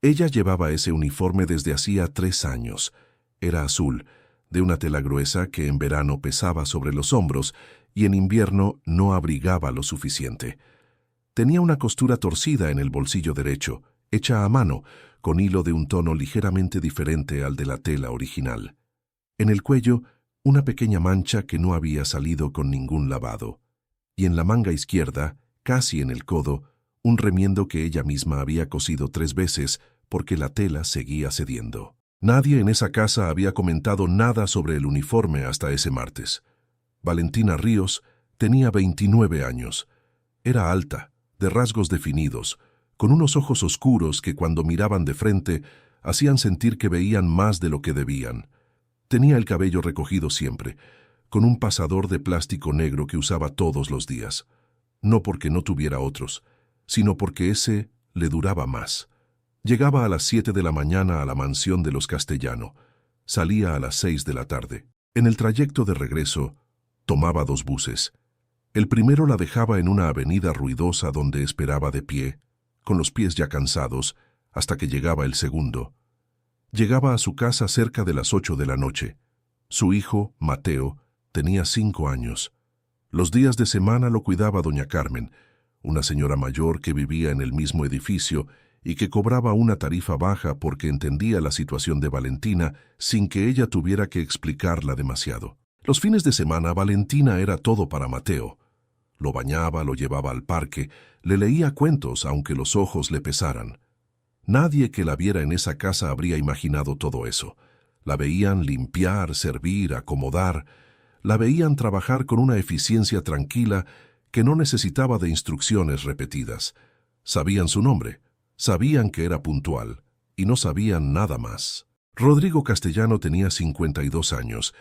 Ella llevaba ese uniforme desde hacía 3 años. Era azul, de una tela gruesa que en verano pesaba sobre los hombros y en invierno no abrigaba lo suficiente. Tenía una costura torcida en el bolsillo derecho, hecha a mano, con hilo de un tono ligeramente diferente al de la tela original. En el cuello, una pequeña mancha que no había salido con ningún lavado. Y en la manga izquierda, casi en el codo, un remiendo que ella misma había cosido 3 veces porque la tela seguía cediendo. Nadie en esa casa había comentado nada sobre el uniforme hasta ese martes. Valentina Ríos tenía 29 años. Era alta, de rasgos definidos, con unos ojos oscuros que cuando miraban de frente hacían sentir que veían más de lo que debían. Tenía el cabello recogido siempre, con un pasador de plástico negro que usaba todos los días. No porque no tuviera otros, sino porque ese le duraba más. Llegaba a las 7 de la mañana a la mansión de los Castellano. Salía a las 6 de la tarde. En el trayecto de regreso, tomaba 2 buses. El primero la dejaba en una avenida ruidosa donde esperaba de pie, con los pies ya cansados, hasta que llegaba el segundo. Llegaba a su casa cerca de las 8 de la noche. Su hijo, Mateo, tenía 5 años. Los días de semana lo cuidaba doña Carmen, una señora mayor que vivía en el mismo edificio y que cobraba una tarifa baja porque entendía la situación de Valentina sin que ella tuviera que explicarla demasiado. Los fines de semana Valentina era todo para Mateo. Lo bañaba, lo llevaba al parque, le leía cuentos aunque los ojos le pesaran. Nadie que la viera en esa casa habría imaginado todo eso. La veían limpiar, servir, acomodar. La veían trabajar con una eficiencia tranquila que no necesitaba de instrucciones repetidas. Sabían su nombre, sabían que era puntual, y no sabían nada más. Rodrigo Castellano tenía 52 años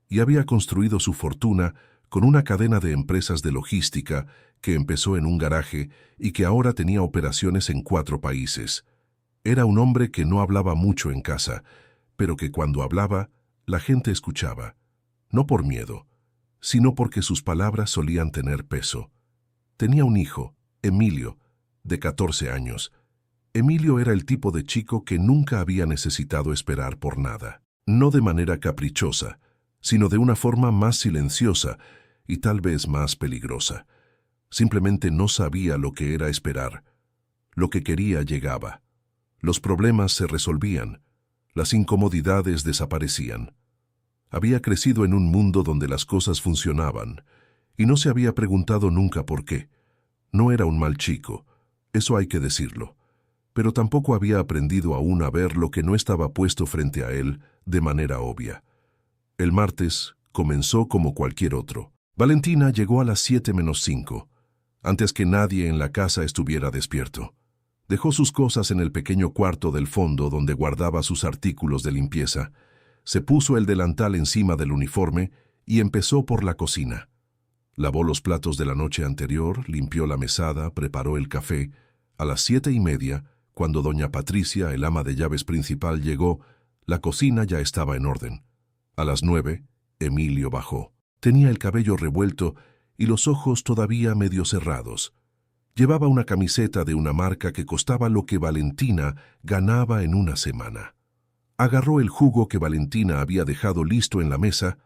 y había construido su fortuna con una cadena de empresas de logística que empezó en un garaje y que ahora tenía operaciones en 4 países. Era un hombre que no hablaba mucho en casa, pero que cuando hablaba, la gente escuchaba, no por miedo, sino porque sus palabras solían tener peso. Tenía un hijo, Emilio, de 14 años. Emilio era el tipo de chico que nunca había necesitado esperar por nada, no de manera caprichosa, sino de una forma más silenciosa y tal vez más peligrosa. Simplemente no sabía lo que era esperar. Lo que quería llegaba. Los problemas se resolvían. Las incomodidades desaparecían. Había crecido en un mundo donde las cosas funcionaban y no se había preguntado nunca por qué. No era un mal chico, eso hay que decirlo, pero tampoco había aprendido aún a ver lo que no estaba puesto frente a él de manera obvia. El martes comenzó como cualquier otro. Valentina llegó a las 7:05, antes que nadie en la casa estuviera despierto. Dejó sus cosas en el pequeño cuarto del fondo donde guardaba sus artículos de limpieza, se puso el delantal encima del uniforme y empezó por la cocina. Lavó los platos de la noche anterior, limpió la mesada, preparó el café. A las 7:30, cuando doña Patricia, el ama de llaves principal, llegó, la cocina ya estaba en orden. A las 9, Emilio bajó. Tenía el cabello revuelto y los ojos todavía medio cerrados. Llevaba una camiseta de una marca que costaba lo que Valentina ganaba en una semana. Agarró el jugo que Valentina había dejado listo en la mesa,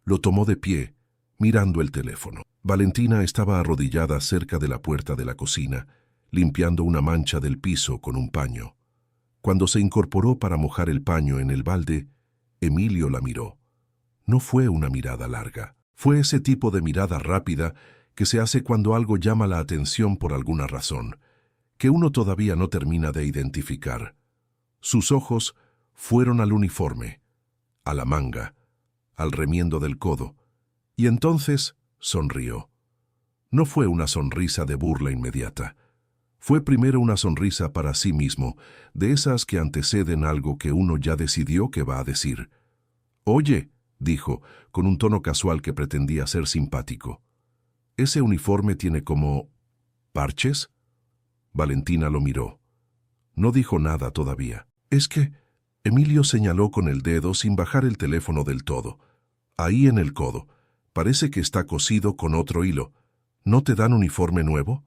lo tomó de pie, mirando el teléfono. Valentina estaba arrodillada cerca de la puerta de la cocina, limpiando una mancha del piso con un paño. Cuando se incorporó para mojar el paño en el balde, Emilio la miró. No fue una mirada larga, fue ese tipo de mirada rápida que se hace cuando algo llama la atención por alguna razón, que uno todavía no termina de identificar. Sus ojos fueron al uniforme, a la manga, al remiendo del codo, y entonces sonrió. No fue una sonrisa de burla inmediata. Fue primero una sonrisa para sí mismo, de esas que anteceden algo que uno ya decidió que va a decir. «Oye», dijo, con un tono casual que pretendía ser simpático. «¿Ese uniforme tiene como parches?» Valentina lo miró. No dijo nada todavía. «Es que...» Emilio señaló con el dedo sin bajar el teléfono del todo. «Ahí en el codo. Parece que está cosido con otro hilo. ¿No te dan uniforme nuevo?»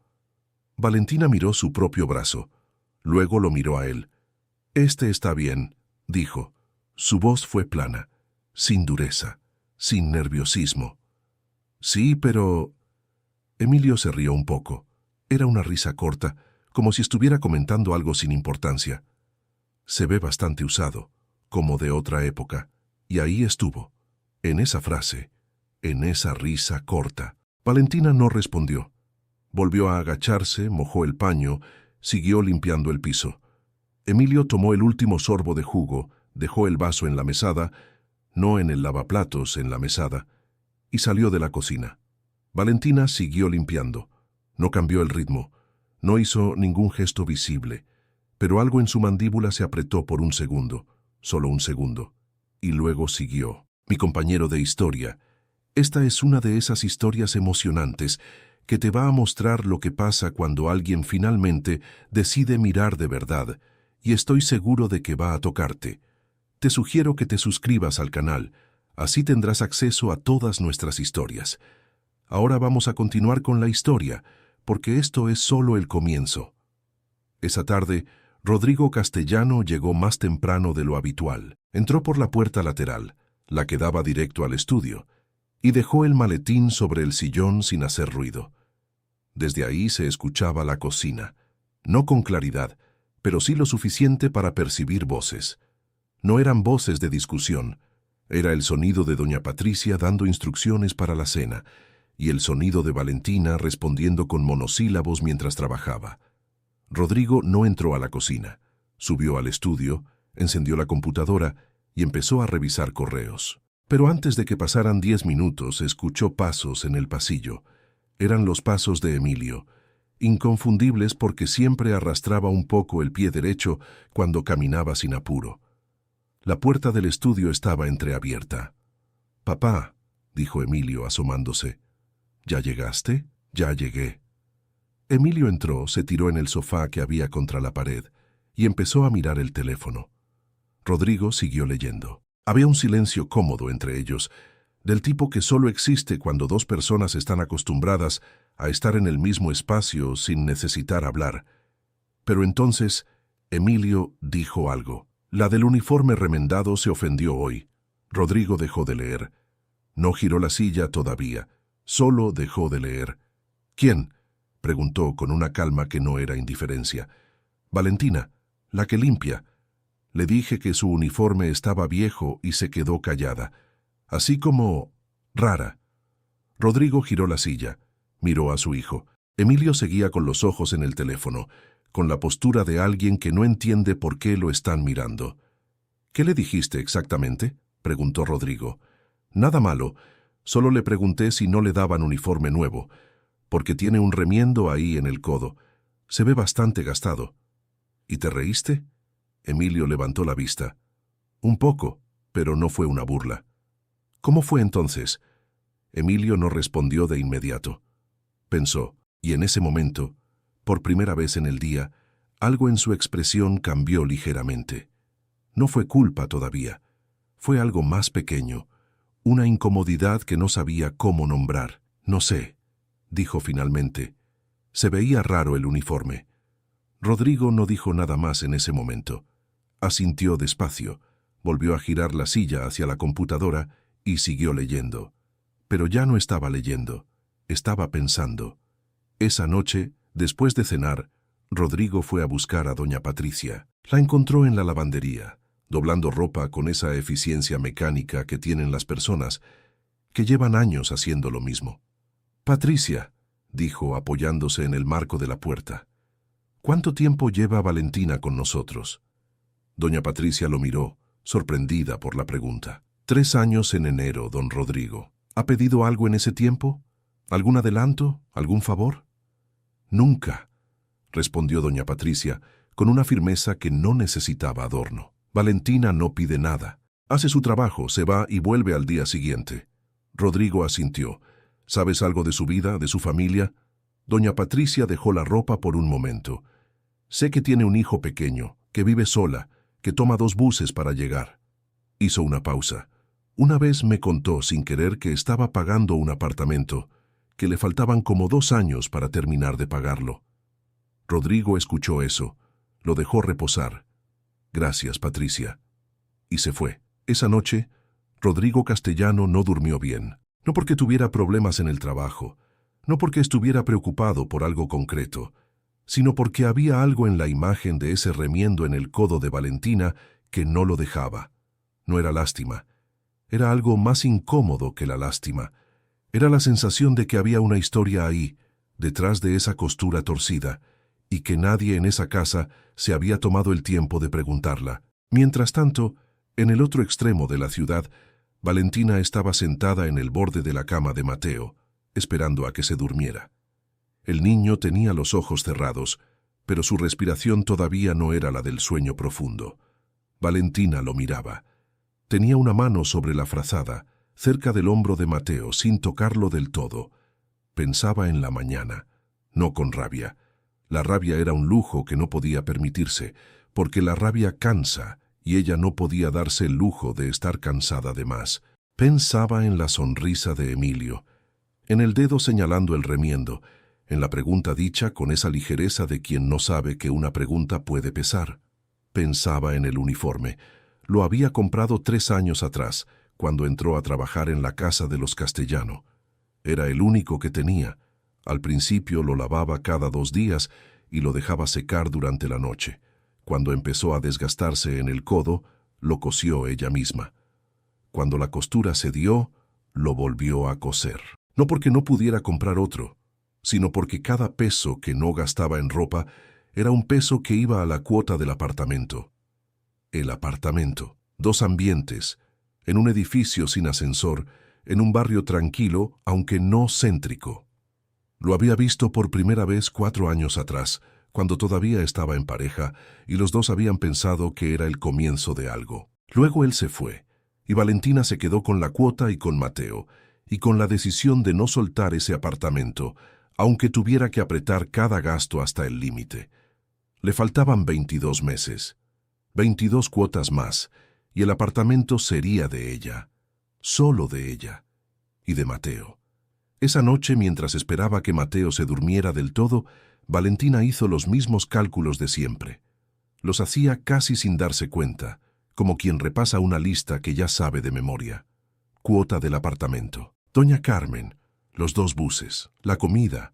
Valentina miró su propio brazo. Luego lo miró a él. Este está bien, dijo. Su voz fue plana, sin dureza, sin nerviosismo. Sí, pero... Emilio se rió un poco. Era una risa corta, como si estuviera comentando algo sin importancia. Se ve bastante usado, como de otra época, y ahí estuvo, en esa frase, en esa risa corta. Valentina no respondió. Volvió a agacharse, mojó el paño, siguió limpiando el piso. Emilio tomó el último sorbo de jugo, dejó el vaso en la mesada, no en el lavaplatos, en la mesada, y salió de la cocina. Valentina siguió limpiando. No cambió el ritmo, no hizo ningún gesto visible, pero algo en su mandíbula se apretó por un segundo, solo un segundo, y luego siguió. Mi compañero de historia, esta es una de esas historias emocionantes que te va a mostrar lo que pasa cuando alguien finalmente decide mirar de verdad, y estoy seguro de que va a tocarte. Te sugiero que te suscribas al canal, así tendrás acceso a todas nuestras historias. Ahora vamos a continuar con la historia, porque esto es solo el comienzo. Esa tarde, Rodrigo Castellano llegó más temprano de lo habitual. Entró por la puerta lateral, la que daba directo al estudio, y dejó el maletín sobre el sillón sin hacer ruido. Desde ahí se escuchaba la cocina, no con claridad, pero sí lo suficiente para percibir voces. No eran voces de discusión, era el sonido de doña Patricia dando instrucciones para la cena, y el sonido de Valentina respondiendo con monosílabos mientras trabajaba. Rodrigo no entró a la cocina, subió al estudio, encendió la computadora y empezó a revisar correos. Pero antes de que pasaran 10 minutos, escuchó pasos en el pasillo. Eran los pasos de Emilio, inconfundibles porque siempre arrastraba un poco el pie derecho cuando caminaba sin apuro. La puerta del estudio estaba entreabierta. «Papá», dijo Emilio asomándose. «¿Ya llegaste?» «Ya llegué». Emilio entró, se tiró en el sofá que había contra la pared y empezó a mirar el teléfono. Rodrigo siguió leyendo. Había un silencio cómodo entre ellos, del tipo que solo existe cuando dos personas están acostumbradas a estar en el mismo espacio sin necesitar hablar. Pero entonces Emilio dijo algo. La del uniforme remendado se ofendió hoy. Rodrigo dejó de leer. No giró la silla todavía, solo dejó de leer. «¿Quién?», preguntó con una calma que no era indiferencia. «Valentina, la que limpia». Le dije que su uniforme estaba viejo y se quedó callada, así como rara. Rodrigo giró la silla, miró a su hijo. Emilio seguía con los ojos en el teléfono, con la postura de alguien que no entiende por qué lo están mirando. «¿Qué le dijiste exactamente?», preguntó Rodrigo. «Nada malo, solo le pregunté si no le daban uniforme nuevo, porque tiene un remiendo ahí en el codo. Se ve bastante gastado». «¿Y te reíste?». Emilio levantó la vista. «Un poco, pero no fue una burla». «¿Cómo fue entonces?». Emilio no respondió de inmediato. Pensó, y en ese momento, por primera vez en el día, algo en su expresión cambió ligeramente. No fue culpa todavía. Fue algo más pequeño, una incomodidad que no sabía cómo nombrar. «No sé», dijo finalmente. Se veía raro el uniforme. Rodrigo no dijo nada más en ese momento. Asintió despacio, volvió a girar la silla hacia la computadora y siguió leyendo. Pero ya no estaba leyendo, estaba pensando. Esa noche, después de cenar, Rodrigo fue a buscar a doña Patricia. La encontró en la lavandería, doblando ropa con esa eficiencia mecánica que tienen las personas, que llevan años haciendo lo mismo. «Patricia», dijo apoyándose en el marco de la puerta, «¿cuánto tiempo lleva Valentina con nosotros?». Doña Patricia lo miró, sorprendida por la pregunta. 3 años en enero, don Rodrigo. ¿Ha pedido algo en ese tiempo? ¿Algún adelanto? ¿Algún favor? Nunca, respondió doña Patricia, con una firmeza que no necesitaba adorno. Valentina no pide nada. Hace su trabajo, se va y vuelve al día siguiente. Rodrigo asintió. ¿Sabes algo de su vida, de su familia? Doña Patricia dejó la ropa por un momento. Sé que tiene un hijo pequeño, que vive sola, que toma 2 buses para llegar. Hizo una pausa. Una vez me contó sin querer que estaba pagando un apartamento, que le faltaban como 2 años para terminar de pagarlo. Rodrigo escuchó eso, lo dejó reposar. «Gracias, Patricia». Y se fue. Esa noche, Rodrigo Castellano no durmió bien. No porque tuviera problemas en el trabajo, no porque estuviera preocupado por algo concreto, sino porque había algo en la imagen de ese remiendo en el codo de Valentina que no lo dejaba. No era lástima. Era algo más incómodo que la lástima. Era la sensación de que había una historia ahí, detrás de esa costura torcida, y que nadie en esa casa se había tomado el tiempo de preguntarla. Mientras tanto, en el otro extremo de la ciudad, Valentina estaba sentada en el borde de la cama de Mateo, esperando a que se durmiera. El niño tenía los ojos cerrados, pero su respiración todavía no era la del sueño profundo. Valentina lo miraba. Tenía una mano sobre la frazada, cerca del hombro de Mateo, sin tocarlo del todo. Pensaba en la mañana, no con rabia. La rabia era un lujo que no podía permitirse, porque la rabia cansa, y ella no podía darse el lujo de estar cansada de más. Pensaba en la sonrisa de Emilio, en el dedo señalando el remiendo, en la pregunta dicha con esa ligereza de quien no sabe que una pregunta puede pesar. Pensaba en el uniforme. Lo había comprado 3 años atrás, cuando entró a trabajar en la casa de los Castellano. Era el único que tenía. Al principio lo lavaba cada 2 días y lo dejaba secar durante la noche. Cuando empezó a desgastarse en el codo, lo cosió ella misma. Cuando la costura cedió, lo volvió a coser. No porque no pudiera comprar otro, sino porque cada peso que no gastaba en ropa era un peso que iba a la cuota del apartamento. El apartamento. 2 ambientes, en un edificio sin ascensor, en un barrio tranquilo, aunque no céntrico. Lo había visto por primera vez 4 años atrás, cuando todavía estaba en pareja y los dos habían pensado que era el comienzo de algo. Luego él se fue, y Valentina se quedó con la cuota y con Mateo, y con la decisión de no soltar ese apartamento, aunque tuviera que apretar cada gasto hasta el límite. Le faltaban 22 meses, 22 cuotas más, y el apartamento sería de ella, solo de ella, y de Mateo. Esa noche, mientras esperaba que Mateo se durmiera del todo, Valentina hizo los mismos cálculos de siempre. Los hacía casi sin darse cuenta, como quien repasa una lista que ya sabe de memoria. Cuota del apartamento, doña Carmen, los 2 buses, la comida,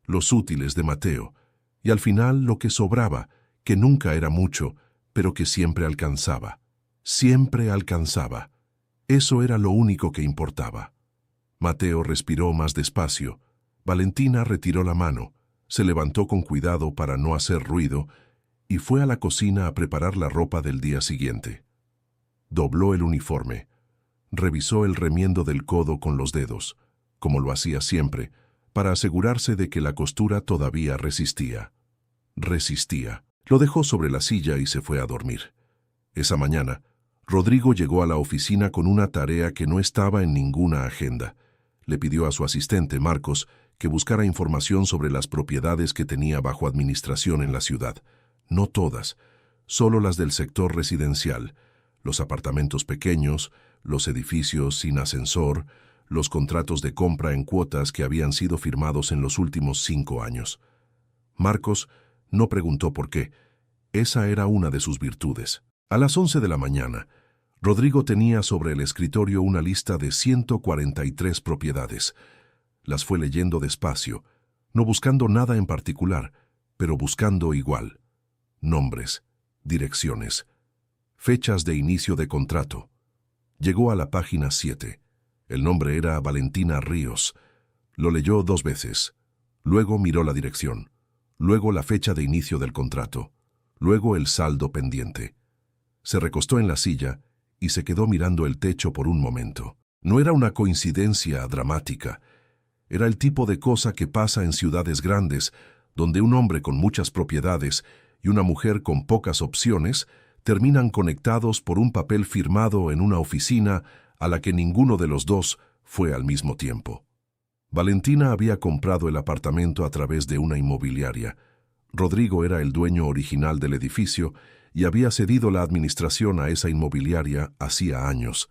los útiles de Mateo, y al final lo que sobraba, que nunca era mucho, pero que siempre alcanzaba. Siempre alcanzaba. Eso era lo único que importaba. Mateo respiró más despacio. Valentina retiró la mano, se levantó con cuidado para no hacer ruido y fue a la cocina a preparar la ropa del día siguiente. Dobló el uniforme, revisó el remiendo del codo con los dedos, como lo hacía siempre, para asegurarse de que la costura todavía resistía. Resistía. Lo dejó sobre la silla y se fue a dormir. Esa mañana, Rodrigo llegó a la oficina con una tarea que no estaba en ninguna agenda. Le pidió a su asistente, Marcos, que buscara información sobre las propiedades que tenía bajo administración en la ciudad. No todas, solo las del sector residencial, los apartamentos pequeños, los edificios sin ascensor, los contratos de compra en cuotas que habían sido firmados en los últimos 5 años. Marcos no preguntó por qué. Esa era una de sus virtudes. A las 11 de la mañana, Rodrigo tenía sobre el escritorio una lista de 143 propiedades. Las fue leyendo despacio, no buscando nada en particular, pero buscando igual. Nombres, direcciones, fechas de inicio de contrato. Llegó a la página 7. El nombre era Valentina Ríos. Lo leyó 2 veces. Luego miró la dirección. Luego la fecha de inicio del contrato. Luego el saldo pendiente. Se recostó en la silla y se quedó mirando el techo por un momento. No era una coincidencia dramática. Era el tipo de cosa que pasa en ciudades grandes, donde un hombre con muchas propiedades y una mujer con pocas opciones terminan conectados por un papel firmado en una oficina a la que ninguno de los dos fue al mismo tiempo. Valentina había comprado el apartamento a través de una inmobiliaria. Rodrigo era el dueño original del edificio y había cedido la administración a esa inmobiliaria hacía años.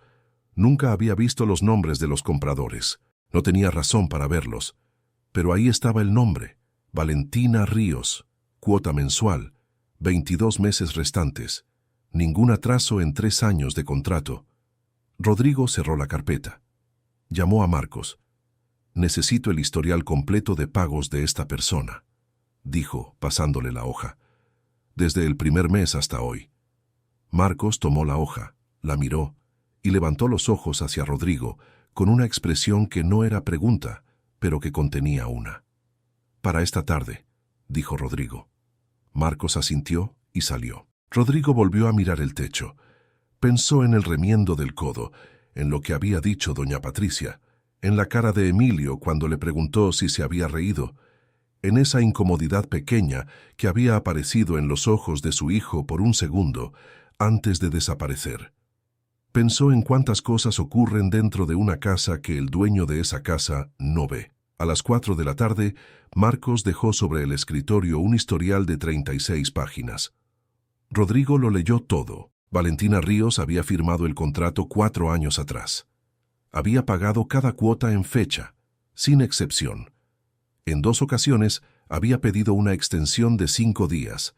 Nunca había visto los nombres de los compradores. No tenía razón para verlos. Pero ahí estaba el nombre, Valentina Ríos, cuota mensual, 22 meses restantes. Ningún atraso en 3 años de contrato. Rodrigo cerró la carpeta. Llamó a Marcos. «Necesito el historial completo de pagos de esta persona», dijo, pasándole la hoja. «Desde el primer mes hasta hoy». Marcos tomó la hoja, la miró y levantó los ojos hacia Rodrigo con una expresión que no era pregunta, pero que contenía una. «Para esta tarde», dijo Rodrigo. Marcos asintió y salió. Rodrigo volvió a mirar el techo. Pensó en el remiendo del codo, en lo que había dicho doña Patricia, en la cara de Emilio cuando le preguntó si se había reído, en esa incomodidad pequeña que había aparecido en los ojos de su hijo por un segundo antes de desaparecer. Pensó en cuántas cosas ocurren dentro de una casa que el dueño de esa casa no ve. A las 4 de la tarde, Marcos dejó sobre el escritorio un historial de 36 páginas. Rodrigo lo leyó todo. Valentina Ríos había firmado el contrato 4 años atrás. Había pagado cada cuota en fecha, sin excepción. En 2 ocasiones había pedido una extensión de 5 días,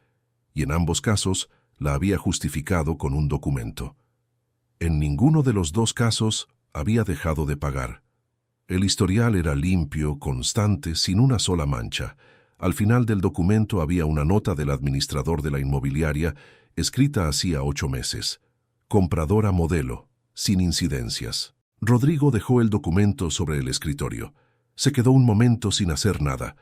y en ambos casos la había justificado con un documento. En ninguno de los 2 casos había dejado de pagar. El historial era limpio, constante, sin una sola mancha. Al final del documento había una nota del administrador de la inmobiliaria, escrita hacía 8 meses. Compradora modelo, sin incidencias. Rodrigo dejó el documento sobre el escritorio. Se quedó un momento sin hacer nada.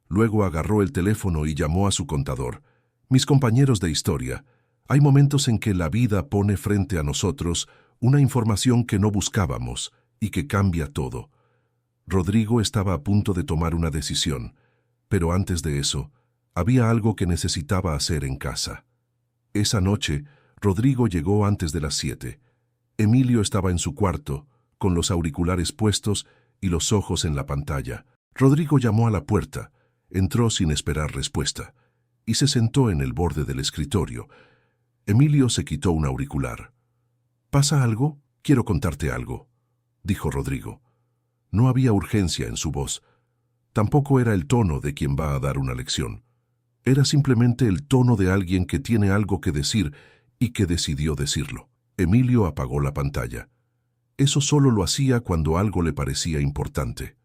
Luego agarró el teléfono y llamó a su contador. «Mis compañeros de historia, hay momentos en que la vida pone frente a nosotros una información que no buscábamos y que cambia todo». Rodrigo estaba a punto de tomar una decisión, pero antes de eso, había algo que necesitaba hacer en casa. Esa noche, Rodrigo llegó antes de las 7. Emilio estaba en su cuarto, con los auriculares puestos y los ojos en la pantalla. Rodrigo llamó a la puerta, entró sin esperar respuesta, y se sentó en el borde del escritorio. Emilio se quitó un auricular. «¿Pasa algo? Quiero contarte algo», dijo Rodrigo. No había urgencia en su voz. Tampoco era el tono de quien va a dar una lección. Era simplemente el tono de alguien que tiene algo que decir y que decidió decirlo. Emilio apagó la pantalla. Eso solo lo hacía cuando algo le parecía importante.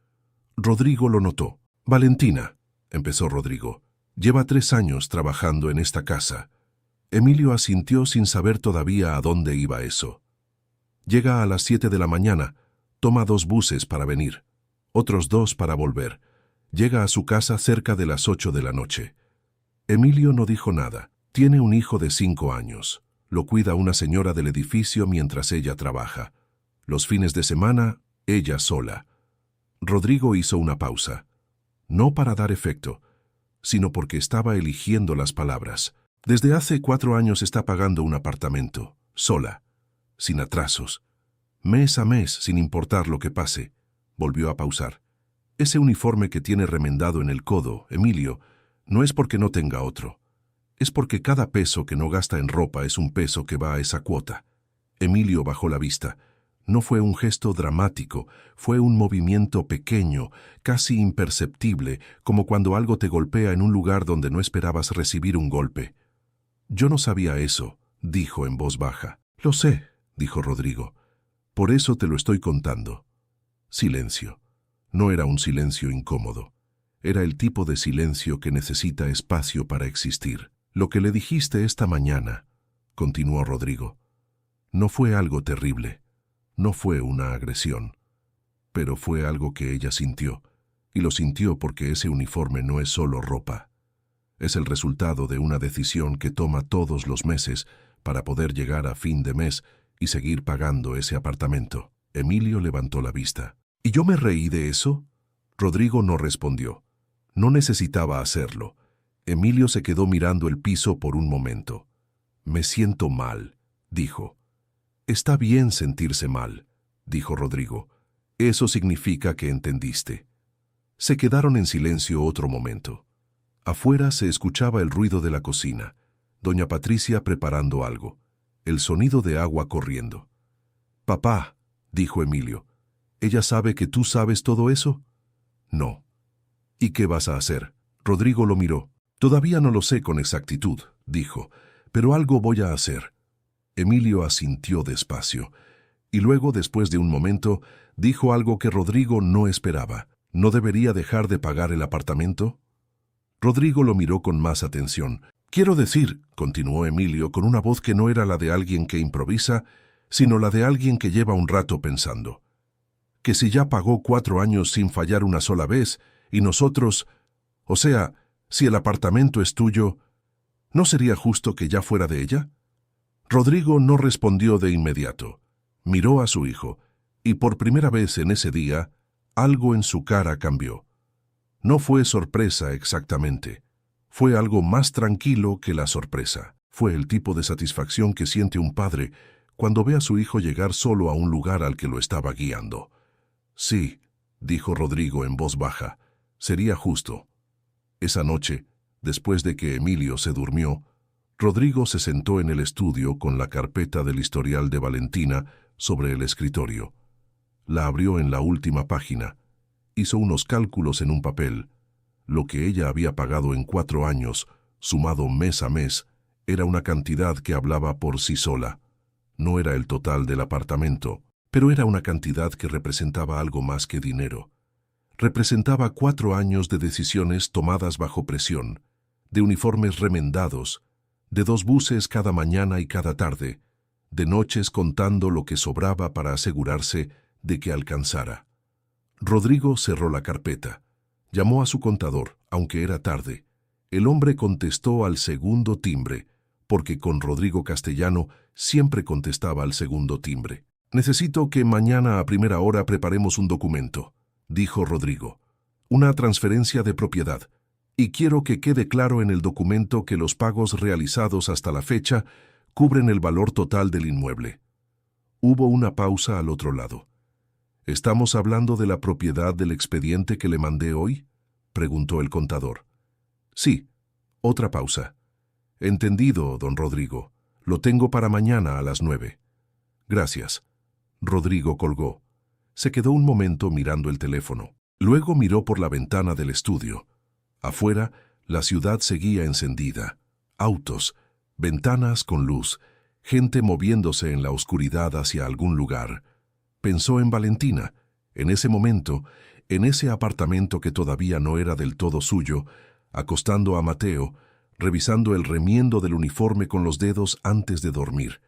Rodrigo lo notó. «Valentina», empezó Rodrigo, «lleva 3 años trabajando en esta casa». Emilio asintió sin saber todavía a dónde iba eso. «Llega a las 7 de la mañana, toma 2 buses para venir, otros 2 para volver. Llega a su casa cerca de las 8 de la noche». Emilio no dijo nada. Tiene un hijo de 5 años. Lo cuida una señora del edificio mientras ella trabaja. Los fines de semana, ella sola. Rodrigo hizo una pausa. No para dar efecto, sino porque estaba eligiendo las palabras. Desde hace 4 años está pagando un apartamento, sola, sin atrasos. Mes a mes, sin importar lo que pase. Volvió a pausar. Ese uniforme que tiene remendado en el codo, Emilio, no es porque no tenga otro. Es porque cada peso que no gasta en ropa es un peso que va a esa cuota. Emilio bajó la vista. No fue un gesto dramático, fue un movimiento pequeño, casi imperceptible, como cuando algo te golpea en un lugar donde no esperabas recibir un golpe. «Yo no sabía eso», dijo en voz baja. «Lo sé», dijo Rodrigo. «Por eso te lo estoy contando». Silencio. No era un silencio incómodo. Era el tipo de silencio que necesita espacio para existir. «Lo que le dijiste esta mañana», continuó Rodrigo, «no fue algo terrible. No fue una agresión. Pero fue algo que ella sintió. Y lo sintió porque ese uniforme no es solo ropa. Es el resultado de una decisión que toma todos los meses para poder llegar a fin de mes y seguir pagando ese apartamento». Emilio levantó la vista. «¿Y yo me reí de eso?» Rodrigo no respondió. No necesitaba hacerlo. Emilio se quedó mirando el piso por un momento. «Me siento mal», dijo. «Está bien sentirse mal», dijo Rodrigo. «Eso significa que entendiste». Se quedaron en silencio otro momento. Afuera se escuchaba el ruido de la cocina, doña Patricia preparando algo, el sonido de agua corriendo. «Papá», dijo Emilio, «¿ella sabe que tú sabes todo eso?» «No». «¿Y qué vas a hacer?» Rodrigo lo miró. «Todavía no lo sé con exactitud», dijo, «pero algo voy a hacer. Emilio asintió despacio, y luego, después de un momento, dijo algo que Rodrigo no esperaba. ¿No debería dejar de pagar el apartamento? Rodrigo lo miró con más atención. Quiero decir, continuó Emilio con una voz que no era la de alguien que improvisa, sino la de alguien que lleva un rato pensando, que si ya pagó 4 años sin fallar una sola vez, y nosotros, o sea, si el apartamento es tuyo, ¿no sería justo que ya fuera de ella? Rodrigo no respondió de inmediato. Miró a su hijo, y por primera vez en ese día, algo en su cara cambió. No fue sorpresa exactamente. Fue algo más tranquilo que la sorpresa. Fue el tipo de satisfacción que siente un padre cuando ve a su hijo llegar solo a un lugar al que lo estaba guiando. Sí, dijo Rodrigo en voz baja, sería justo. Esa noche, después de que Emilio se durmió, Rodrigo se sentó en el estudio con la carpeta del historial de Valentina sobre el escritorio. La abrió en la última página. Hizo unos cálculos en un papel. Lo que ella había pagado en 4 años, sumado mes a mes, era una cantidad que hablaba por sí sola. No era el total del apartamento, pero era una cantidad que representaba algo más que dinero. Representaba 4 años de decisiones tomadas bajo presión, de uniformes remendados, de 2 buses cada mañana y cada tarde, de noches contando lo que sobraba para asegurarse de que alcanzara. Rodrigo cerró la carpeta. Llamó a su contador, aunque era tarde. El hombre contestó al segundo timbre, porque con Rodrigo Castellano siempre contestaba al segundo timbre. Necesito que mañana a primera hora preparemos un documento, dijo Rodrigo. Una transferencia de propiedad. Y quiero que quede claro en el documento que los pagos realizados hasta la fecha cubren el valor total del inmueble. Hubo una pausa al otro lado. ¿Estamos hablando de la propiedad del expediente que le mandé hoy?, preguntó el contador. Sí. Otra pausa. Entendido, don Rodrigo. Lo tengo para mañana a las 9. Gracias. Rodrigo colgó. Se quedó un momento mirando el teléfono. Luego miró por la ventana del estudio. Afuera, la ciudad seguía encendida. Autos, ventanas con luz, gente moviéndose en la oscuridad hacia algún lugar. Pensó en Valentina, en ese momento, en ese apartamento que todavía no era del todo suyo, acostando a Mateo, revisando el remiendo del uniforme con los dedos antes de dormir.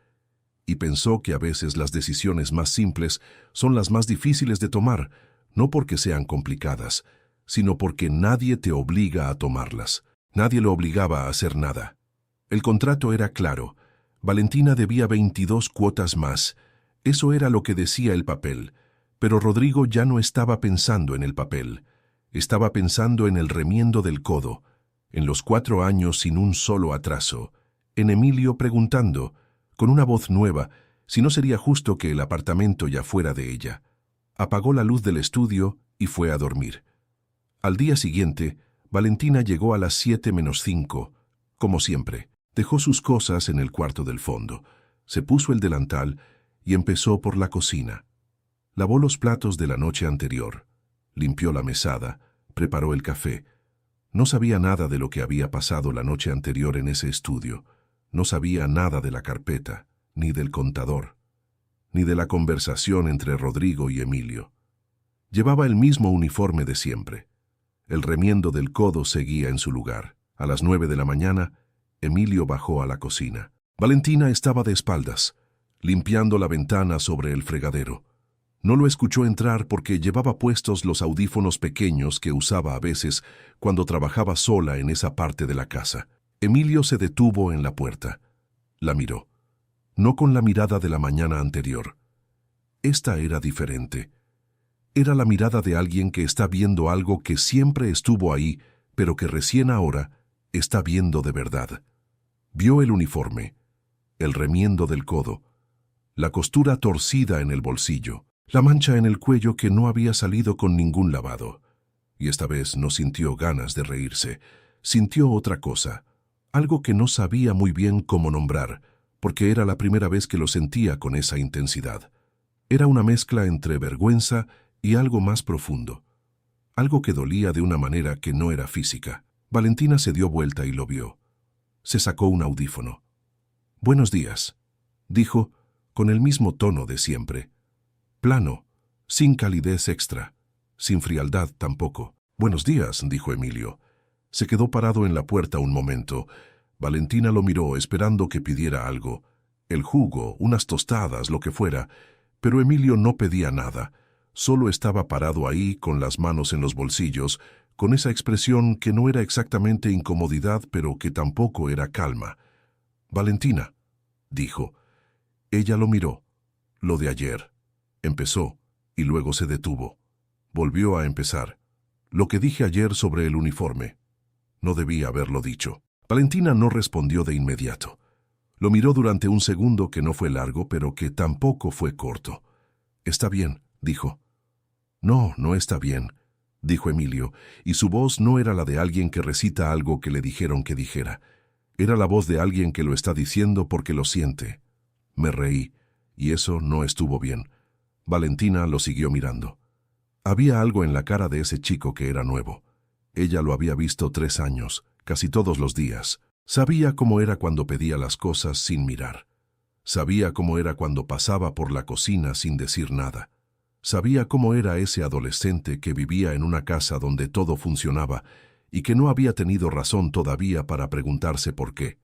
Y pensó que a veces las decisiones más simples son las más difíciles de tomar, no porque sean complicadas, sino porque nadie te obliga a tomarlas. Nadie lo obligaba a hacer nada. El contrato era claro. Valentina debía 22 cuotas más. Eso era lo que decía el papel, pero Rodrigo ya no estaba pensando en el papel. Estaba pensando en el remiendo del codo, en los 4 años sin un solo atraso, en Emilio preguntando, con una voz nueva, si no sería justo que el apartamento ya fuera de ella. Apagó la luz del estudio y fue a dormir. Al día siguiente, Valentina llegó a las 7:05, como siempre. Dejó sus cosas en el cuarto del fondo, se puso el delantal y empezó por la cocina. Lavó los platos de la noche anterior, limpió la mesada, preparó el café. No sabía nada de lo que había pasado la noche anterior en ese estudio. No sabía nada de la carpeta, ni del contador, ni de la conversación entre Rodrigo y Emilio. Llevaba el mismo uniforme de siempre. El remiendo del codo seguía en su lugar. A las 9 de la mañana, Emilio bajó a la cocina. Valentina estaba de espaldas, limpiando la ventana sobre el fregadero. No lo escuchó entrar porque llevaba puestos los audífonos pequeños que usaba a veces cuando trabajaba sola en esa parte de la casa. Emilio se detuvo en la puerta. La miró. No con la mirada de la mañana anterior. Esta era diferente. Era la mirada de alguien que está viendo algo que siempre estuvo ahí, pero que recién ahora está viendo de verdad. Vio el uniforme, el remiendo del codo, la costura torcida en el bolsillo, la mancha en el cuello que no había salido con ningún lavado. Y esta vez no sintió ganas de reírse, sintió otra cosa, algo que no sabía muy bien cómo nombrar, porque era la primera vez que lo sentía con esa intensidad. Era una mezcla entre vergüenza y algo más profundo, algo que dolía de una manera que no era física. Valentina se dio vuelta y lo vio. Se sacó un audífono. «Buenos días», dijo, con el mismo tono de siempre. Plano, sin calidez extra, sin frialdad tampoco. «Buenos días», dijo Emilio. Se quedó parado en la puerta un momento. Valentina lo miró esperando que pidiera algo. El jugo, unas tostadas, lo que fuera. Pero Emilio no pedía nada. Solo estaba parado ahí con las manos en los bolsillos, con esa expresión que no era exactamente incomodidad, pero que tampoco era calma. «Valentina», dijo. Ella lo miró. «Lo de ayer». Empezó, y luego se detuvo. Volvió a empezar. «Lo que dije ayer sobre el uniforme». No debía haberlo dicho. Valentina no respondió de inmediato. Lo miró durante un segundo que no fue largo, pero que tampoco fue corto. «Está bien», dijo. «No, no está bien», dijo Emilio, y su voz no era la de alguien que recita algo que le dijeron que dijera. Era la voz de alguien que lo está diciendo porque lo siente. Me reí, y eso no estuvo bien. Valentina lo siguió mirando. Había algo en la cara de ese chico que era nuevo. Ella lo había visto 3 años, casi todos los días. Sabía cómo era cuando pedía las cosas sin mirar. Sabía cómo era cuando pasaba por la cocina sin decir nada. Sabía cómo era ese adolescente que vivía en una casa donde todo funcionaba y que no había tenido razón todavía para preguntarse por qué.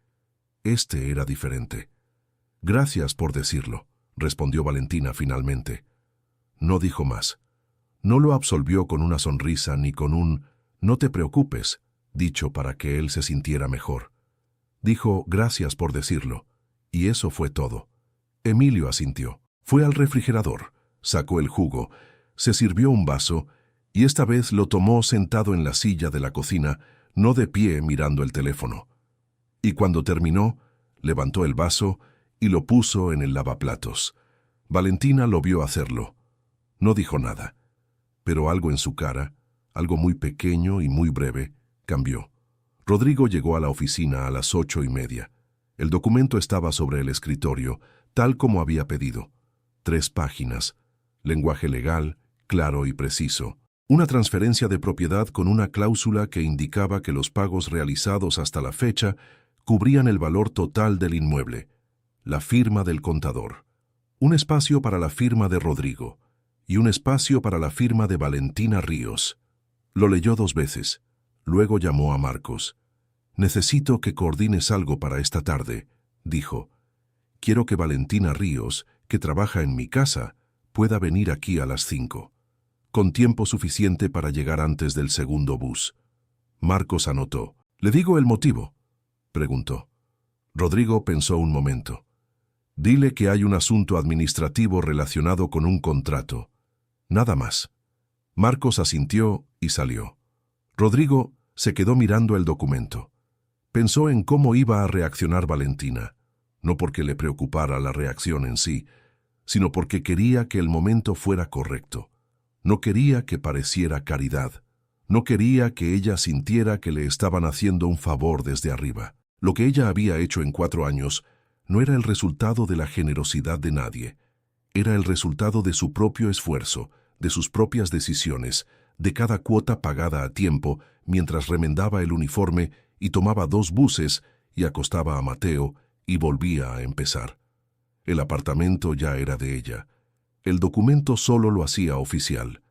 Este era diferente. «Gracias por decirlo», respondió Valentina finalmente. No dijo más. No lo absolvió con una sonrisa ni con un «no te preocupes», dicho para que él se sintiera mejor. Dijo «gracias por decirlo», y eso fue todo. Emilio asintió. Fue al refrigerador, sacó el jugo, se sirvió un vaso, y esta vez lo tomó sentado en la silla de la cocina, no de pie mirando el teléfono. Y cuando terminó, levantó el vaso y lo puso en el lavaplatos. Valentina lo vio hacerlo. No dijo nada, pero algo en su cara, algo muy pequeño y muy breve, cambió. Rodrigo llegó a la oficina a las 8:30. El documento estaba sobre el escritorio, tal como había pedido. 3 páginas, lenguaje legal, claro y preciso. Una transferencia de propiedad con una cláusula que indicaba que los pagos realizados hasta la fecha cubrían el valor total del inmueble. La firma del contador. Un espacio para la firma de Rodrigo y un espacio para la firma de Valentina Ríos. Lo leyó 2 veces. Luego llamó a Marcos. «Necesito que coordines algo para esta tarde», dijo. «Quiero que Valentina Ríos, que trabaja en mi casa, pueda venir aquí a las 5, con tiempo suficiente para llegar antes del segundo bus». Marcos anotó. «¿Le digo el motivo?», preguntó. Rodrigo pensó un momento. «Dile que hay un asunto administrativo relacionado con un contrato. Nada más». Marcos asintió y salió. Rodrigo se quedó mirando el documento. Pensó en cómo iba a reaccionar Valentina, no porque le preocupara la reacción en sí, sino porque quería que el momento fuera correcto. No quería que pareciera caridad. No quería que ella sintiera que le estaban haciendo un favor desde arriba. Lo que ella había hecho en 4 años no era el resultado de la generosidad de nadie. Era el resultado de su propio esfuerzo, de sus propias decisiones, de cada cuota pagada a tiempo mientras remendaba el uniforme y tomaba 2 buses y acostaba a Mateo y volvía a empezar. El apartamento ya era de ella. El documento solo lo hacía oficial.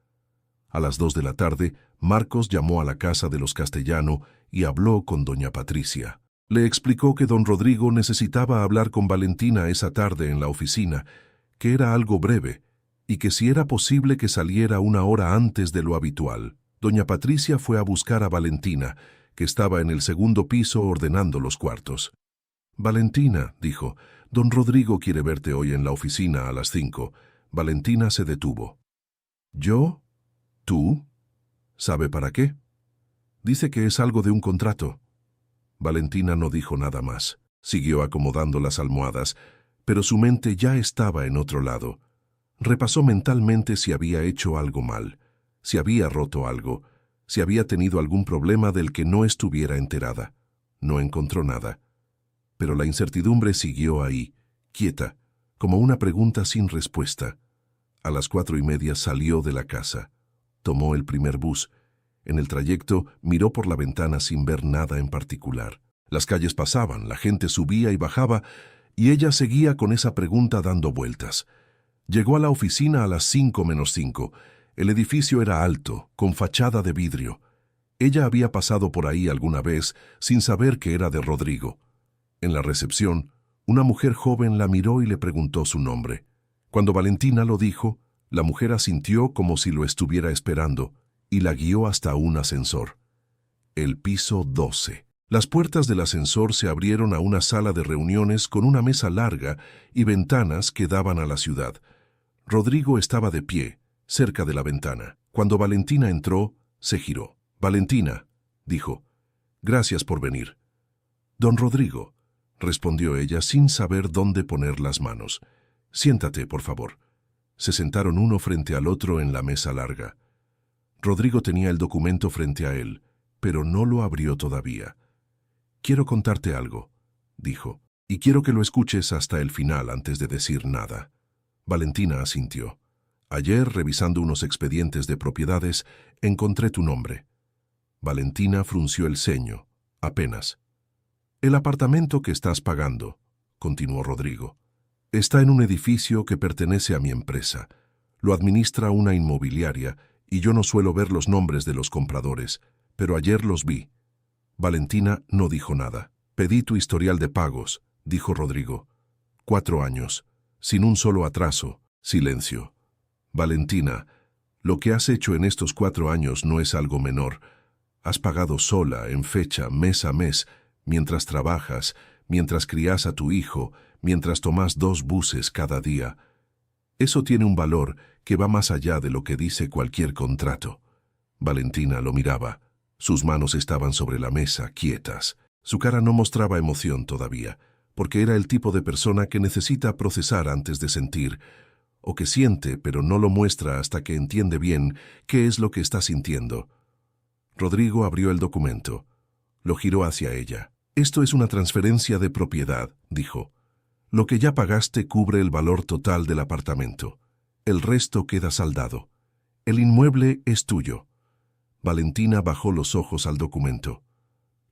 A las 2 de la tarde, Marcos llamó a la casa de los Castellano y habló con doña Patricia. Le explicó que don Rodrigo necesitaba hablar con Valentina esa tarde en la oficina, que era algo breve, y que si era posible que saliera 1 hora antes de lo habitual. Doña Patricia fue a buscar a Valentina, que estaba en el segundo piso ordenando los cuartos. «Valentina», dijo, «don Rodrigo quiere verte hoy en la oficina a las 5. Valentina se detuvo. «¿Yo? ¿Tú? ¿Sabe para qué?» «Dice que es algo de un contrato». Valentina no dijo nada más. Siguió acomodando las almohadas, pero su mente ya estaba en otro lado. Repasó mentalmente si había hecho algo mal, si había roto algo, si había tenido algún problema del que no estuviera enterada. No encontró nada. Pero la incertidumbre siguió ahí, quieta, como una pregunta sin respuesta. A las 4:30 salió de la casa. Tomó el primer bus. En el trayecto miró por la ventana sin ver nada en particular. Las calles pasaban, la gente subía y bajaba, Y ella seguía con esa pregunta dando vueltas. Llegó a la oficina a las 5:05. El edificio era alto, con fachada de vidrio. Ella había pasado por ahí alguna vez sin saber que era de Rodrigo. En la recepción, una mujer joven la miró y le preguntó su nombre. Cuando Valentina lo dijo, la mujer asintió como si lo estuviera esperando y la guió hasta un ascensor. El piso 12. Las puertas del ascensor se abrieron a una sala de reuniones con una mesa larga y ventanas que daban a la ciudad. Rodrigo estaba de pie, cerca de la ventana. Cuando Valentina entró, se giró. «Valentina», dijo, «gracias por venir». «Don Rodrigo», respondió ella sin saber dónde poner las manos. «Siéntate, por favor». Se sentaron uno frente al otro en la mesa larga. Rodrigo tenía el documento frente a él, pero no lo abrió todavía. «Quiero contarte algo», dijo, «y quiero que lo escuches hasta el final antes de decir nada». Valentina asintió. «Ayer, revisando unos expedientes de propiedades, encontré tu nombre». Valentina frunció el ceño, apenas. «El apartamento que estás pagando», continuó Rodrigo, «está en un edificio que pertenece a mi empresa. Lo administra una inmobiliaria y yo no suelo ver los nombres de los compradores, pero ayer los vi». Valentina no dijo nada. «Pedí tu historial de pagos», dijo Rodrigo. 4 años, sin un solo atraso. Silencio. «Valentina, lo que has hecho en estos 4 años no es algo menor. Has pagado sola, en fecha, mes a mes, mientras trabajas, mientras crías a tu hijo, mientras tomas 2 buses cada día. Eso tiene un valor que va más allá de lo que dice cualquier contrato». Valentina lo miraba. Sus manos estaban sobre la mesa, quietas. Su cara no mostraba emoción todavía, porque era el tipo de persona que necesita procesar antes de sentir, o que siente pero no lo muestra hasta que entiende bien qué es lo que está sintiendo. Rodrigo abrió el documento. Lo giró hacia ella. «Esto es una transferencia de propiedad», dijo. «Lo que ya pagaste cubre el valor total del apartamento. El resto queda saldado. El inmueble es tuyo». Valentina bajó los ojos al documento.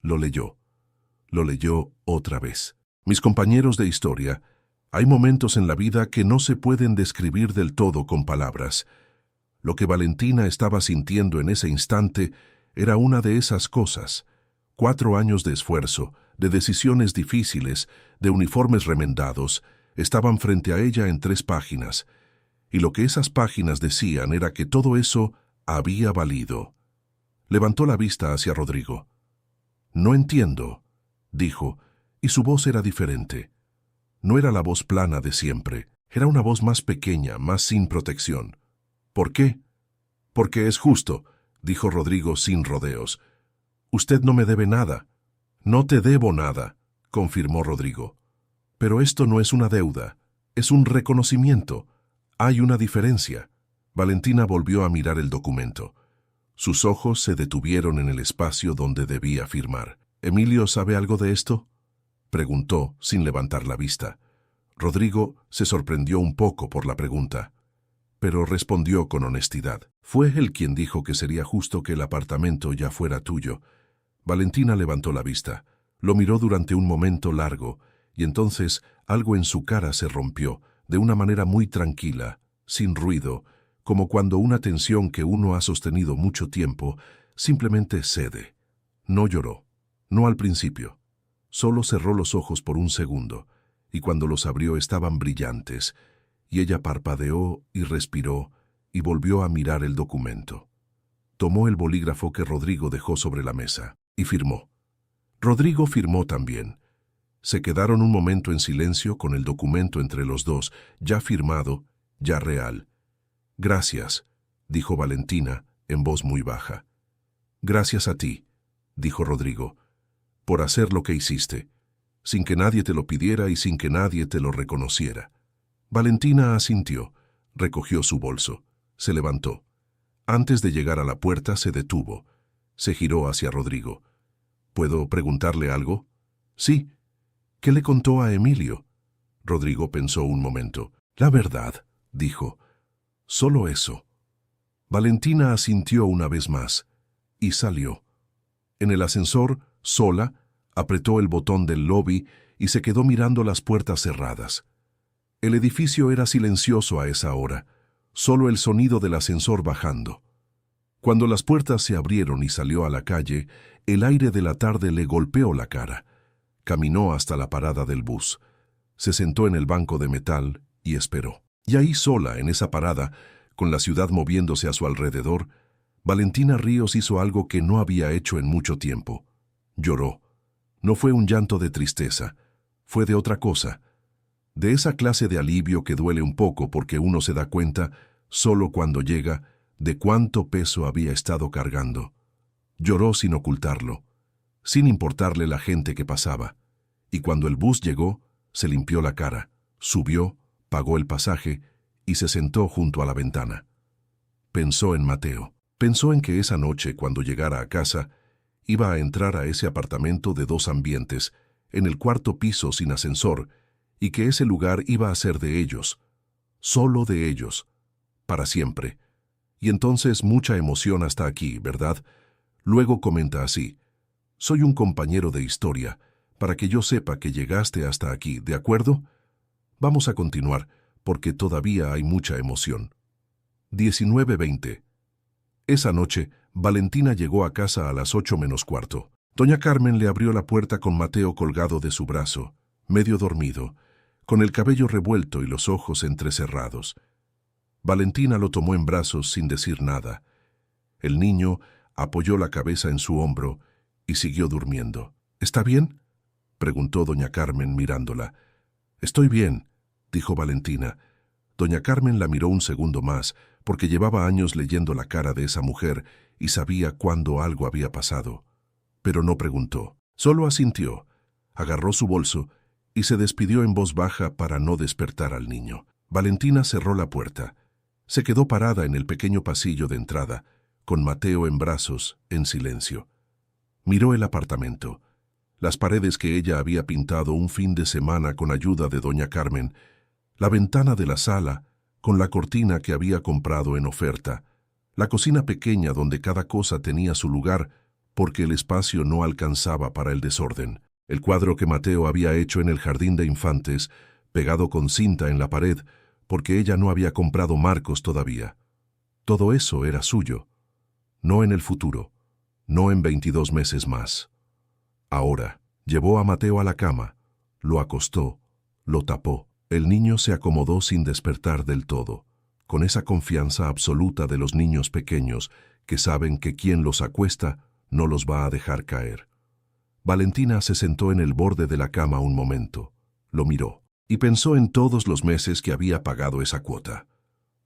Lo leyó. Lo leyó otra vez. «Mis compañeros de historia, hay momentos en la vida que no se pueden describir del todo con palabras. Lo que Valentina estaba sintiendo en ese instante era una de esas cosas. 4 años de esfuerzo, de decisiones difíciles, de uniformes remendados, estaban frente a ella en 3 páginas. Y lo que esas páginas decían era que todo eso había valido. Levantó la vista hacia Rodrigo. «No entiendo», dijo, y su voz era diferente. No era la voz plana de siempre, era una voz más pequeña, más sin protección. «¿Por qué?» «Porque es justo», dijo Rodrigo sin rodeos. «Usted no me debe nada». «No te debo nada», confirmó Rodrigo. «Pero esto no es una deuda, es un reconocimiento. Hay una diferencia». Valentina volvió a mirar el documento. Sus ojos se detuvieron en el espacio donde debía firmar. «¿Emilio sabe algo de esto?», preguntó, sin levantar la vista. Rodrigo se sorprendió un poco por la pregunta, pero respondió con honestidad. «Fue él quien dijo que sería justo que el apartamento ya fuera tuyo». Valentina levantó la vista. Lo miró durante un momento largo, y entonces algo en su cara se rompió, de una manera muy tranquila, sin ruido, como cuando una tensión que uno ha sostenido mucho tiempo simplemente cede. No lloró, no al principio. Solo cerró los ojos por un segundo, y cuando los abrió estaban brillantes, y ella parpadeó y respiró, y volvió a mirar el documento. Tomó el bolígrafo que Rodrigo dejó sobre la mesa, y firmó. Rodrigo firmó también. Se quedaron un momento en silencio con el documento entre los dos, ya firmado, ya real. «Gracias», dijo Valentina, en voz muy baja. «Gracias a ti», dijo Rodrigo, «por hacer lo que hiciste, sin que nadie te lo pidiera y sin que nadie te lo reconociera». Valentina asintió, recogió su bolso, se levantó. Antes de llegar a la puerta se detuvo. Se giró hacia Rodrigo. «¿Puedo preguntarle algo?» «Sí». «¿Qué le contó a Emilio?» Rodrigo pensó un momento. «La verdad», dijo. «Solo eso». Valentina asintió una vez más y salió. En el ascensor, sola, apretó el botón del lobby y se quedó mirando las puertas cerradas. El edificio era silencioso a esa hora, solo el sonido del ascensor bajando. Cuando las puertas se abrieron y salió a la calle, el aire de la tarde le golpeó la cara. Caminó hasta la parada del bus. Se sentó en el banco de metal y esperó. Y ahí sola, en esa parada, con la ciudad moviéndose a su alrededor, Valentina Ríos hizo algo que no había hecho en mucho tiempo. Lloró. No fue un llanto de tristeza, fue de otra cosa. De esa clase de alivio que duele un poco porque uno se da cuenta, solo cuando llega, de cuánto peso había estado cargando. Lloró sin ocultarlo, sin importarle la gente que pasaba. Y cuando el bus llegó, se limpió la cara, subió, pagó el pasaje y se sentó junto a la ventana. Pensó en Mateo. Pensó en que esa noche, cuando llegara a casa, iba a entrar a ese apartamento de 2 ambientes, en el 4º piso sin ascensor, y que ese lugar iba a ser de ellos, solo de ellos, para siempre. Y entonces mucha emoción hasta aquí, ¿verdad? Luego comenta así: soy un compañero de historia, para que yo sepa que llegaste hasta aquí, ¿de acuerdo? Vamos a continuar, porque todavía hay mucha emoción. 19:20. Esa noche, Valentina llegó a casa a las 8:45. Doña Carmen le abrió la puerta con Mateo colgado de su brazo, medio dormido, con el cabello revuelto y los ojos entrecerrados. Valentina lo tomó en brazos sin decir nada. El niño apoyó la cabeza en su hombro y siguió durmiendo. ¿Está bien?, preguntó doña Carmen mirándola. Estoy bien, dijo Valentina. Doña Carmen la miró un segundo más, porque llevaba años leyendo la cara de esa mujer y sabía cuándo algo había pasado. Pero no preguntó, solo asintió, agarró su bolso y se despidió en voz baja para no despertar al niño. Valentina cerró la puerta. Se quedó parada en el pequeño pasillo de entrada, con Mateo en brazos, en silencio. Miró el apartamento. Las paredes que ella había pintado un fin de semana con ayuda de doña Carmen, la ventana de la sala, con la cortina que había comprado en oferta, la cocina pequeña donde cada cosa tenía su lugar porque el espacio no alcanzaba para el desorden, el cuadro que Mateo había hecho en el jardín de infantes, pegado con cinta en la pared, porque ella no había comprado marcos todavía. Todo eso era suyo, no en el futuro, no en 22 meses más. Ahora, llevó a Mateo a la cama, lo acostó, lo tapó. El niño se acomodó sin despertar del todo, con esa confianza absoluta de los niños pequeños que saben que quien los acuesta no los va a dejar caer. Valentina se sentó en el borde de la cama un momento, lo miró, y pensó en todos los meses que había pagado esa cuota.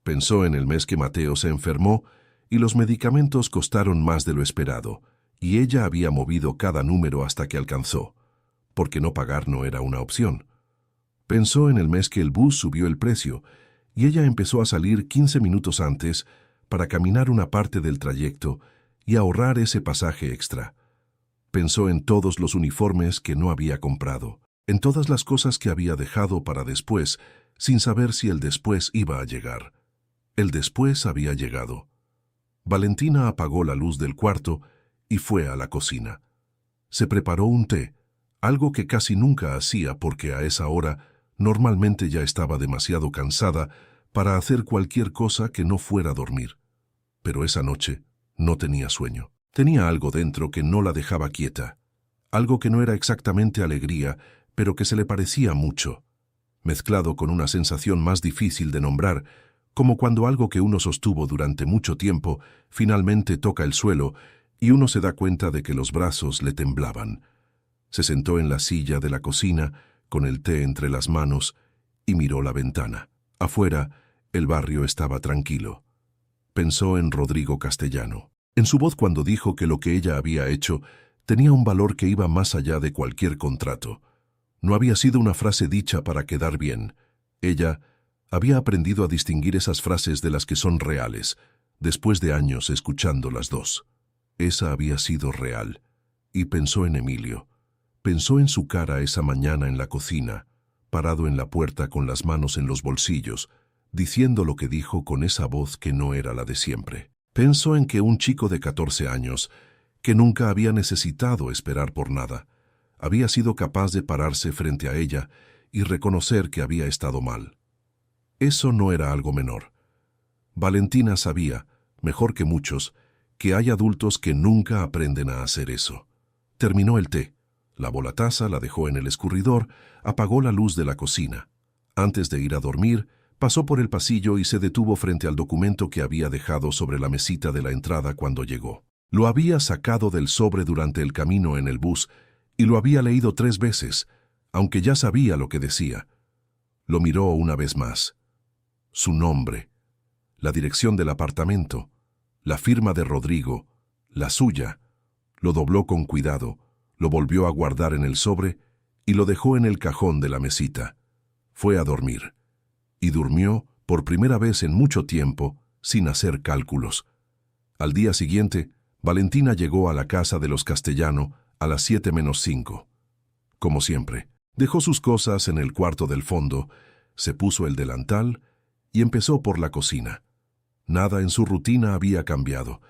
Pensó en el mes que Mateo se enfermó y los medicamentos costaron más de lo esperado, y ella había movido cada número hasta que alcanzó, porque no pagar no era una opción. Pensó en el mes que el bus subió el precio, y ella empezó a salir 15 minutos antes para caminar una parte del trayecto y ahorrar ese pasaje extra. Pensó en todos los uniformes que no había comprado, en todas las cosas que había dejado para después, sin saber si el después iba a llegar. El después había llegado. Valentina apagó la luz del cuarto y fue a la cocina. Se preparó un té, algo que casi nunca hacía porque a esa hora normalmente ya estaba demasiado cansada para hacer cualquier cosa que no fuera dormir. Pero esa noche no tenía sueño. Tenía algo dentro que no la dejaba quieta. Algo que no era exactamente alegría, pero que se le parecía mucho. Mezclado con una sensación más difícil de nombrar, como cuando algo que uno sostuvo durante mucho tiempo finalmente toca el suelo y uno se da cuenta de que los brazos le temblaban. Se sentó en la silla de la cocina, con el té entre las manos, y miró la ventana. Afuera, el barrio estaba tranquilo. Pensó en Rodrigo Castellano, en su voz cuando dijo que lo que ella había hecho tenía un valor que iba más allá de cualquier contrato. No había sido una frase dicha para quedar bien. Ella había aprendido a distinguir esas frases de las que son reales, después de años escuchando las dos. Esa había sido real. Y pensó en Emilio. Pensó en su cara esa mañana en la cocina, parado en la puerta con las manos en los bolsillos, diciendo lo que dijo con esa voz que no era la de siempre. Pensó en que un chico de 14 años, que nunca había necesitado esperar por nada, había sido capaz de pararse frente a ella y reconocer que había estado mal. Eso no era algo menor. Valentina sabía, mejor que muchos, que hay adultos que nunca aprenden a hacer eso. Terminó el té, lavó la taza, la dejó en el escurridor, apagó la luz de la cocina. Antes de ir a dormir, pasó por el pasillo y se detuvo frente al documento que había dejado sobre la mesita de la entrada cuando llegó. Lo había sacado del sobre durante el camino en el bus y lo había leído 3 veces, aunque ya sabía lo que decía. Lo miró una vez más. Su nombre, la dirección del apartamento, la firma de Rodrigo, la suya. Lo dobló con cuidado, lo volvió a guardar en el sobre y lo dejó en el cajón de la mesita. Fue a dormir. Y durmió, por primera vez en mucho tiempo, sin hacer cálculos. Al día siguiente, Valentina llegó a la casa de los Castellano a las 7:05. Como siempre, dejó sus cosas en el cuarto del fondo, se puso el delantal y empezó por la cocina. Nada en su rutina había cambiado.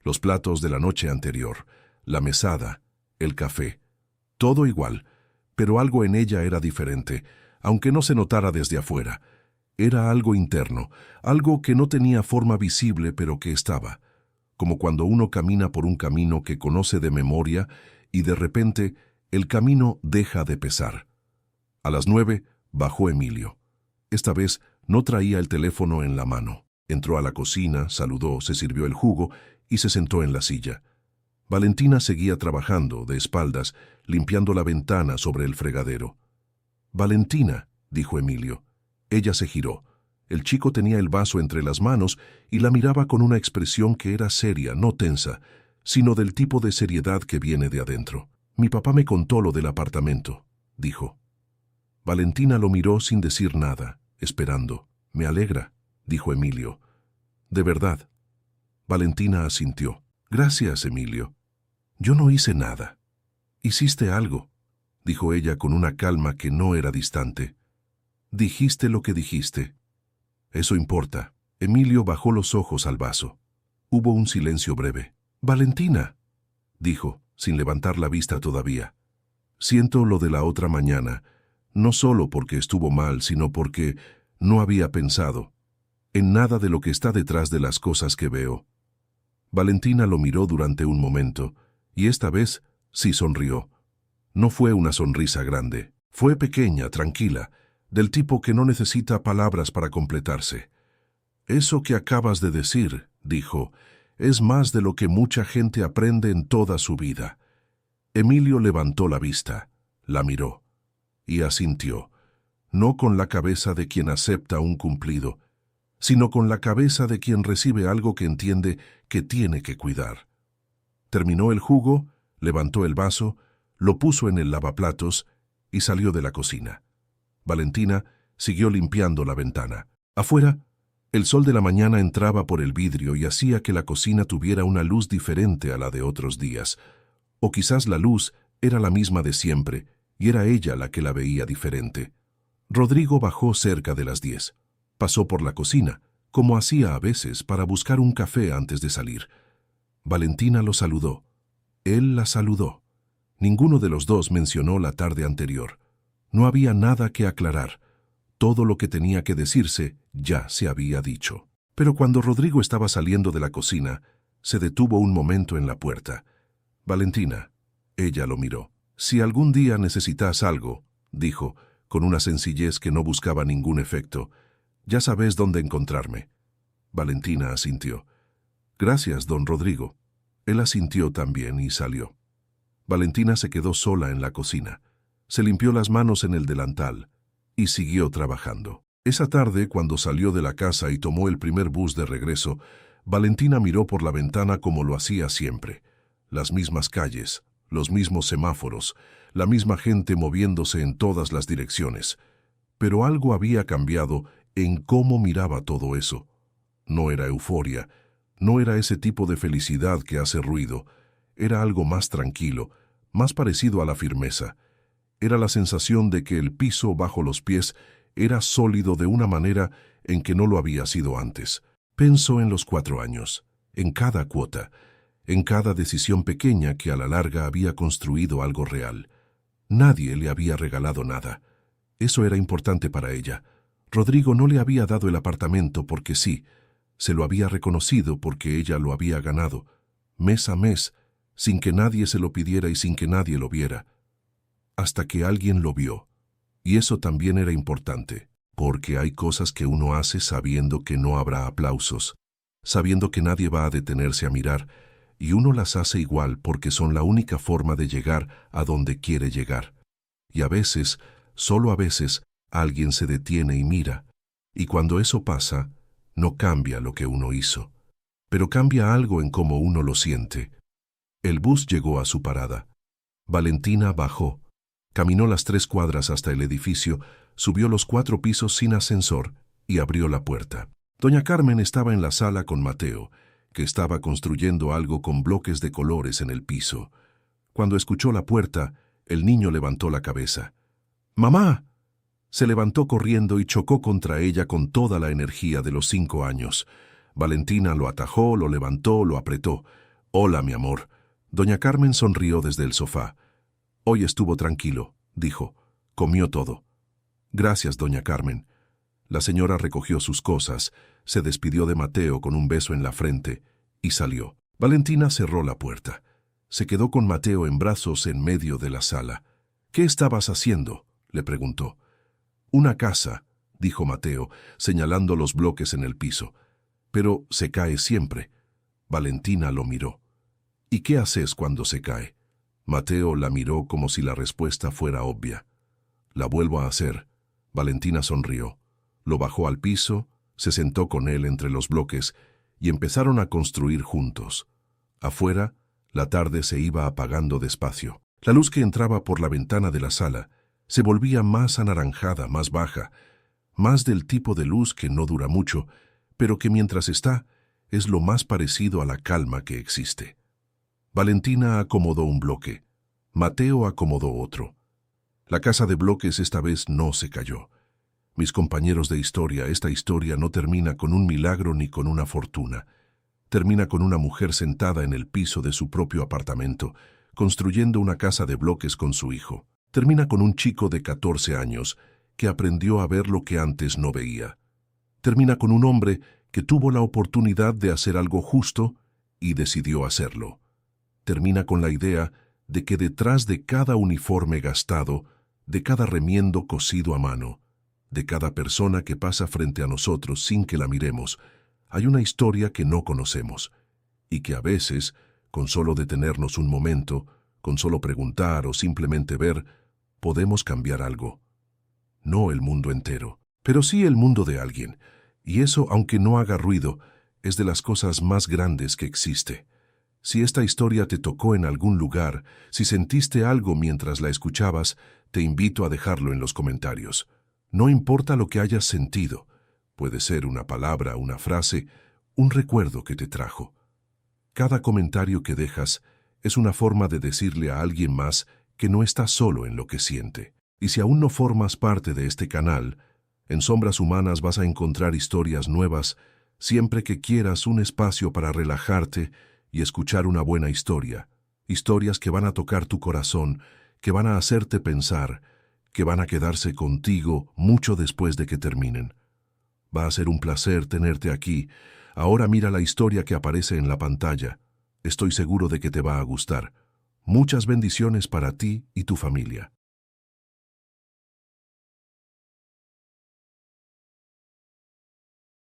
Los platos de la noche anterior, la mesada, el café, todo igual, pero algo en ella era diferente, aunque no se notara desde afuera. Era algo interno, algo que no tenía forma visible pero que estaba, como cuando uno camina por un camino que conoce de memoria y de repente el camino deja de pesar. A las 9 bajó Emilio. Esta vez no traía el teléfono en la mano. Entró a la cocina, saludó, se sirvió el jugo y se sentó en la silla. Valentina seguía trabajando, de espaldas, limpiando la ventana sobre el fregadero. «Valentina», dijo Emilio. Ella se giró. El chico tenía el vaso entre las manos y la miraba con una expresión que era seria, no tensa, sino del tipo de seriedad que viene de adentro. «Mi papá me contó lo del apartamento», dijo. Valentina lo miró sin decir nada, esperando. «Me alegra», dijo Emilio. «De verdad». Valentina asintió. «Gracias, Emilio. Yo no hice nada». «Hiciste algo», dijo ella con una calma que no era distante. «Dijiste lo que dijiste». «Eso importa». Emilio bajó los ojos al vaso. Hubo un silencio breve. «Valentina», dijo, sin levantar la vista todavía. «Siento lo de la otra mañana, no solo porque estuvo mal, sino porque no había pensado en nada de lo que está detrás de las cosas que veo». Valentina lo miró durante un momento, y esta vez sí sonrió. No fue una sonrisa grande, fue pequeña, tranquila, del tipo que no necesita palabras para completarse. «Eso que acabas de decir», dijo, «es más de lo que mucha gente aprende en toda su vida». Emilio levantó la vista, la miró, y asintió, no con la cabeza de quien acepta un cumplido, sino con la cabeza de quien recibe algo que entiende que tiene que cuidar. Terminó el jugo, levantó el vaso, lo puso en el lavaplatos y salió de la cocina. Valentina siguió limpiando la ventana. Afuera, el sol de la mañana entraba por el vidrio y hacía que la cocina tuviera una luz diferente a la de otros días. O quizás la luz era la misma de siempre y era ella la que la veía diferente. Rodrigo bajó cerca de las 10. Pasó por la cocina, como hacía a veces, para buscar un café antes de salir. Valentina lo saludó. Él la saludó. Ninguno de los dos mencionó la tarde anterior. No había nada que aclarar. Todo lo que tenía que decirse ya se había dicho. Pero cuando Rodrigo estaba saliendo de la cocina, se detuvo un momento en la puerta. «Valentina», ella lo miró. «Si algún día necesitas algo», dijo, con una sencillez que no buscaba ningún efecto, «ya sabes dónde encontrarme». Valentina asintió. «Gracias, don Rodrigo». Él asintió también y salió. Valentina se quedó sola en la cocina. Se limpió las manos en el delantal y siguió trabajando. Esa tarde, cuando salió de la casa y tomó el primer bus de regreso, Valentina miró por la ventana como lo hacía siempre. Las mismas calles, los mismos semáforos, la misma gente moviéndose en todas las direcciones. Pero algo había cambiado en cómo miraba todo eso. No era euforia, no era ese tipo de felicidad que hace ruido. Era algo más tranquilo, más parecido a la firmeza. Era la sensación de que el piso bajo los pies era sólido de una manera en que no lo había sido antes. Pensó en los 4 años, en cada cuota, en cada decisión pequeña que a la larga había construido algo real. Nadie le había regalado nada. Eso era importante para ella. Rodrigo no le había dado el apartamento porque sí, se lo había reconocido porque ella lo había ganado, mes a mes, sin que nadie se lo pidiera y sin que nadie lo viera. Hasta que alguien lo vio. Y eso también era importante, porque hay cosas que uno hace sabiendo que no habrá aplausos, sabiendo que nadie va a detenerse a mirar, y uno las hace igual porque son la única forma de llegar a donde quiere llegar. Y a veces, solo a veces, alguien se detiene y mira, y cuando eso pasa, no cambia lo que uno hizo, pero cambia algo en cómo uno lo siente. El bus llegó a su parada. Valentina bajó, caminó las 3 cuadras hasta el edificio, subió los 4 pisos sin ascensor y abrió la puerta. Doña Carmen estaba en la sala con Mateo, que estaba construyendo algo con bloques de colores en el piso. Cuando escuchó la puerta, el niño levantó la cabeza. ¡Mamá! Se levantó corriendo y chocó contra ella con toda la energía de los 5 años. Valentina lo atajó, lo levantó, lo apretó. «Hola, mi amor». Doña Carmen sonrió desde el sofá. «Hoy estuvo tranquilo», dijo. «Comió todo». «Gracias, doña Carmen». La señora recogió sus cosas, se despidió de Mateo con un beso en la frente y salió. Valentina cerró la puerta. Se quedó con Mateo en brazos en medio de la sala. «¿Qué estabas haciendo?», le preguntó. «Una casa», dijo Mateo, señalando los bloques en el piso. «Pero se cae siempre». Valentina lo miró. «¿Y qué haces cuando se cae?». Mateo la miró como si la respuesta fuera obvia. «La vuelvo a hacer». Valentina sonrió. Lo bajó al piso, se sentó con él entre los bloques y empezaron a construir juntos. Afuera, la tarde se iba apagando despacio. La luz que entraba por la ventana de la sala se volvía más anaranjada, más baja, más del tipo de luz que no dura mucho, pero que mientras está, es lo más parecido a la calma que existe. Valentina acomodó un bloque. Mateo acomodó otro. La casa de bloques esta vez no se cayó. Mis compañeros de historia, esta historia no termina con un milagro ni con una fortuna. Termina con una mujer sentada en el piso de su propio apartamento, construyendo una casa de bloques con su hijo. Termina con un chico de 14 años que aprendió a ver lo que antes no veía. Termina con un hombre que tuvo la oportunidad de hacer algo justo y decidió hacerlo. Termina con la idea de que detrás de cada uniforme gastado, de cada remiendo cosido a mano, de cada persona que pasa frente a nosotros sin que la miremos, hay una historia que no conocemos, y que a veces, con solo detenernos un momento, con solo preguntar o simplemente ver, podemos cambiar algo. No el mundo entero, pero sí el mundo de alguien, y eso, aunque no haga ruido, es de las cosas más grandes que existe. Si esta historia te tocó en algún lugar, si sentiste algo mientras la escuchabas, te invito a dejarlo en los comentarios. No importa lo que hayas sentido, puede ser una palabra, una frase, un recuerdo que te trajo. Cada comentario que dejas es una forma de decirle a alguien más que no está solo en lo que siente. Y si aún no formas parte de este canal, en Sombras Humanas vas a encontrar historias nuevas siempre que quieras un espacio para relajarte y escuchar una buena historia. Historias que van a tocar tu corazón, que van a hacerte pensar, que van a quedarse contigo mucho después de que terminen. Va a ser un placer tenerte aquí. Ahora mira la historia que aparece en la pantalla. Estoy seguro de que te va a gustar. Muchas bendiciones para ti y tu familia.